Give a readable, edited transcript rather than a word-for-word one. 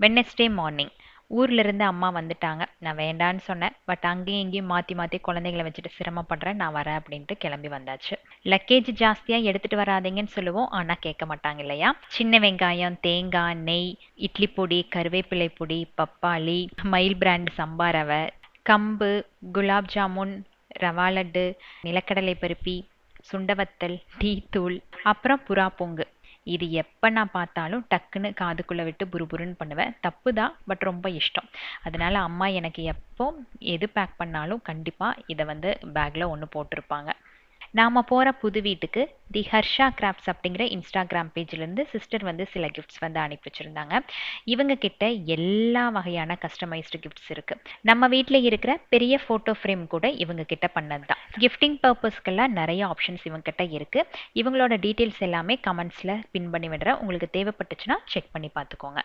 Wednesday morning ஊர்லேருந்து அம்மா வந்துட்டாங்க. நான் வேண்டான்னு சொன்னேன். பட் அங்கேயும் இங்கேயும் மாற்றி மாற்றி குழந்தைங்கள வச்சுட்டு சிரமப்படுறேன், நான் வரேன் அப்படின்ட்டு கிளம்பி வந்தாச்சு. லக்கேஜ் ஜாஸ்தியாக எடுத்துகிட்டு வராதீங்கன்னு சொல்லுவோம், ஆனால் கேட்க மாட்டாங்க இல்லையா? சின்ன வெங்காயம், தேங்காய், நெய், இட்லி பொடி, கருவேப்பிலை பொடி, பப்பாளி, மயில் பிராண்ட் சம்பா ரவை, கம்பு, குலாப் ஜாமுன், ரவா லட்டு, நிலக்கடலை பருப்பி, சுண்டவத்தல், டீ தூள், அப்புறம் புறா பொங்கு. இது எப்போ நான் பார்த்தாலும் டக்குன்னு காதுக்குள்ளே விட்டு புருபுருன்னு பண்ணுவேன். தப்பு தான், பட் ரொம்ப இஷ்டம். அதனால அம்மா எனக்கு எப்போ எது பேக் பண்ணாலும் கண்டிப்பாக இதை வந்து பேக்கில் ஒன்று போட்டிருப்பாங்க. நாம் போகிற புது வீட்டுக்கு தி ஹர்ஷா கிராஃப்ட்ஸ் அப்படிங்கிற இன்ஸ்டாகிராம் பேஜ்லேருந்து சிஸ்டர் வந்து சில கிஃப்ட்ஸ் வந்து அனுப்பி வச்சுருந்தாங்க. இவங்க கிட்ட எல்லா வகையான கஸ்டமைஸ்டு கிஃப்ட்ஸ் இருக்குது. நம்ம வீட்டில் இருக்கிற பெரிய ஃபோட்டோ ஃப்ரேம் கூட இவங்க கிட்ட பண்ணது தான். கிஃப்டிங் பர்பஸ்க்கெல்லாம் நிறைய ஆப்ஷன்ஸ் இவங்க கிட்ட இருக்குது. இவங்களோட டீட்டெயில்ஸ் எல்லாமே கமெண்ட்ஸில் பின் பண்ணி விடுறேன். உங்களுக்கு தேவைப்பட்டுச்சுன்னா செக் பண்ணி பார்த்துக்கோங்க.